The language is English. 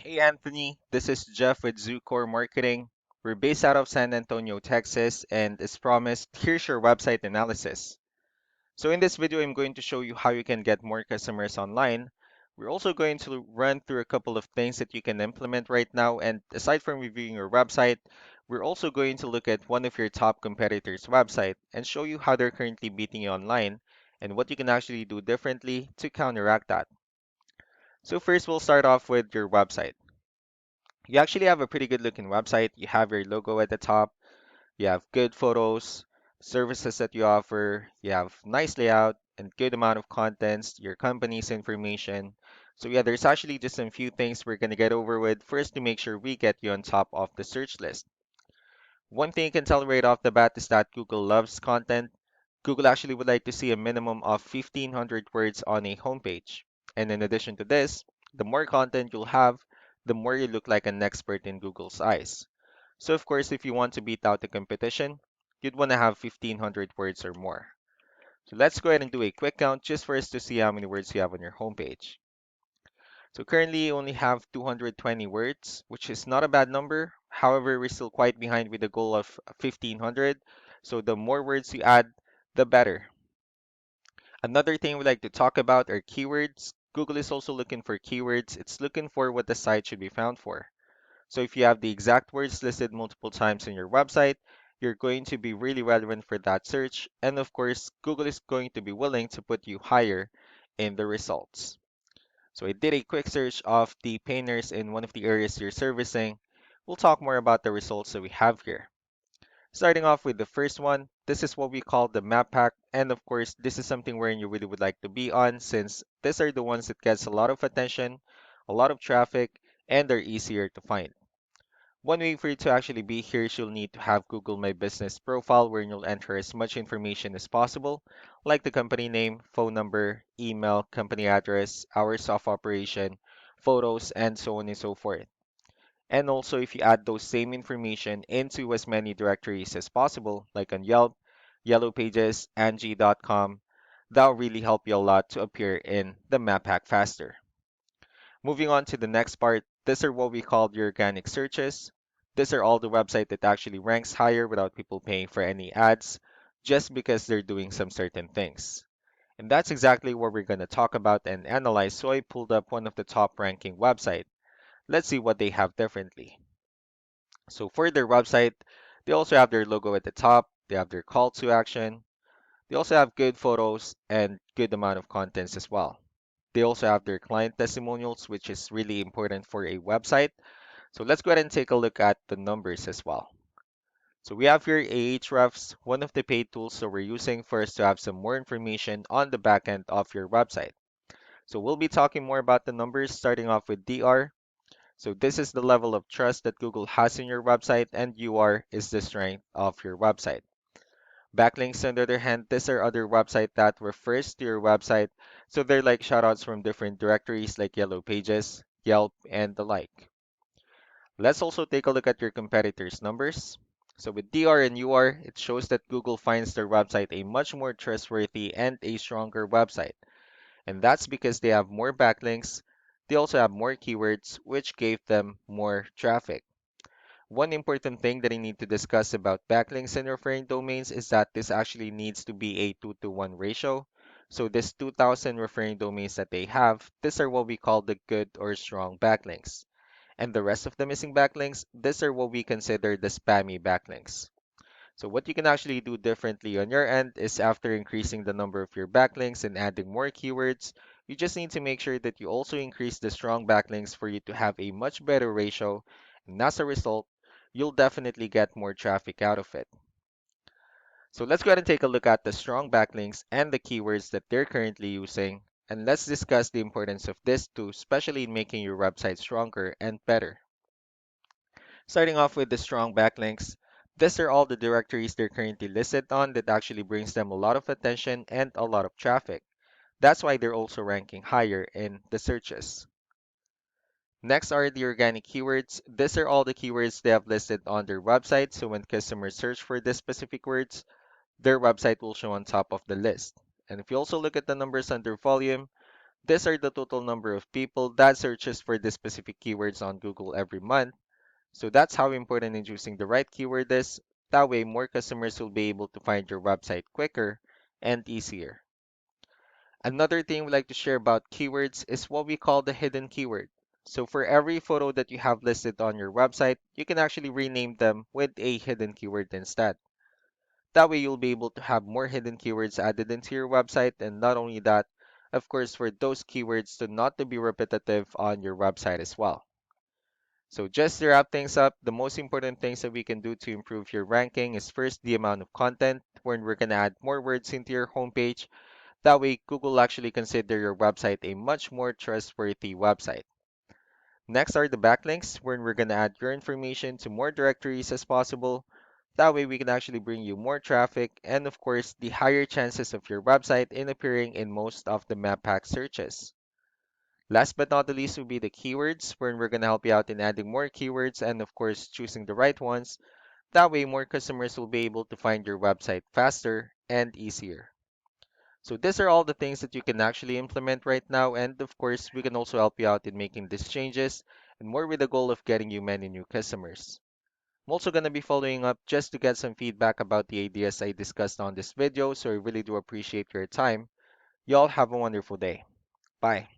Hey Anthony, this is Jeff with Zucore Marketing. We're based out of San Antonio, Texas, and as promised, here's your website analysis. So in this video, I'm going to show you how you can get more customers online. We're also going to run through a couple of things that you can implement right now, and aside from reviewing your website, we're also going to look at one of your top competitors' website and show you how they're currently beating you online and what you can actually do differently to counteract that. So first, we'll start off with your website. You actually have a pretty good looking website. You have your logo at the top, you have good photos, services that you offer, you have nice layout and good amount of contents, your company's information. So yeah, there's actually just some few things we're gonna get over with first to make sure we get you on top of the search list. One thing you can tell right off the bat is that Google loves content. Google actually would like to see a minimum of 1,500 words on a homepage. And in addition to this, the more content you'll have, the more you look like an expert in Google's eyes. So of course, if you want to beat out the competition, you'd want to have 1,500 words or more. So let's go ahead and do a quick count just for us to see how many words you have on your homepage. So currently you only have 220 words, which is not a bad number. However, we're still quite behind with the goal of 1,500. So the more words you add, the better. Another thing we like to talk about are keywords. Google is also looking for keywords. It's looking for what the site should be found for. So if you have the exact words listed multiple times on your website, you're going to be really relevant for that search. And of course, Google is going to be willing to put you higher in the results. So I did a quick search of the painters in one of the areas you're servicing. We'll talk more about the results that we have here. Starting off with the first one, this is what we call the map pack. And of course, this is something wherein you really would like to be on since these are the ones that gets a lot of attention, a lot of traffic, and are easier to find. One way for you to actually be here is you'll need to have Google My Business profile where you'll enter as much information as possible, like the company name, phone number, email, company address, hours of operation, photos, and so on and so forth. And also, if you add those same information into as many directories as possible, like on Yelp, Yellow Pages, Angie.com, that'll really help you a lot to appear in the map pack faster. Moving on to the next part, these are what we call the organic searches. These are all the website that actually ranks higher without people paying for any ads, just because they're doing some certain things. And that's exactly what we're going to talk about and analyze. So I pulled up one of the top ranking website. Let's see what they have differently. So for their website, they also have their logo at the top. They have their call to action. They also have good photos and good amount of contents as well. They also have their client testimonials, which is really important for a website. So let's go ahead and take a look at the numbers as well. So we have here Ahrefs, one of the paid tools that we're using for us to have some more information on the back end of your website. So we'll be talking more about the numbers starting off with DR. So this is the level of trust that Google has in your website, and UR is the strength of your website. Backlinks, on the other hand, these are other website that refers to your website. So they're like shoutouts from different directories like Yellow Pages, Yelp, and the like. Let's also take a look at your competitors' numbers. So with DR and UR, it shows that Google finds their website a much more trustworthy and a stronger website. And that's because they have more backlinks. They also have more keywords, which gave them more traffic. One important thing that I need to discuss about backlinks and referring domains is that this actually needs to be a 2 to 1 ratio. So this 2,000 referring domains that they have, these are what we call the good or strong backlinks. And the rest of the missing backlinks, these are what we consider the spammy backlinks. So what you can actually do differently on your end is after increasing the number of your backlinks and adding more keywords, you just need to make sure that you also increase the strong backlinks for you to have a much better ratio. And as a result, you'll definitely get more traffic out of it. So let's go ahead and take a look at the strong backlinks and the keywords that they're currently using. And let's discuss the importance of this too, especially in making your website stronger and better. Starting off with the strong backlinks, these are all the directories they're currently listed on that actually brings them a lot of attention and a lot of traffic. That's why they're also ranking higher in the searches. Next are the organic keywords. These are all the keywords they have listed on their website, so when customers search for these specific words, their website will show on top of the list. And if you also look at the numbers under volume, These are the total number of people that searches for the specific keywords on Google every month. So that's how important in choosing the right keyword is. That way, more customers will be able to find your website quicker and easier. Another thing we like to share about keywords is what we call the hidden keyword. So for every photo that you have listed on your website, you can actually rename them with a hidden keyword instead. That way you'll be able to have more hidden keywords added into your website, and not only that, of course, for those keywords to not to be repetitive on your website as well. So just to wrap things up, the most important things that we can do to improve your ranking is first the amount of content, when we're going to add more words into your homepage. That way, Google actually consider your website a much more trustworthy website. Next are the backlinks, where we're going to add your information to more directories as possible. That way, we can actually bring you more traffic and, of course, the higher chances of your website in appearing in most of the map pack searches. Last but not the least will be the keywords, where we're going to help you out in adding more keywords and, of course, choosing the right ones. That way, more customers will be able to find your website faster and easier. So these are all the things that you can actually implement right now. And of course, we can also help you out in making these changes and more with the goal of getting you many new customers. I'm also going to be following up just to get some feedback about the ideas I discussed on this video. So I really do appreciate your time. Y'all have a wonderful day. Bye.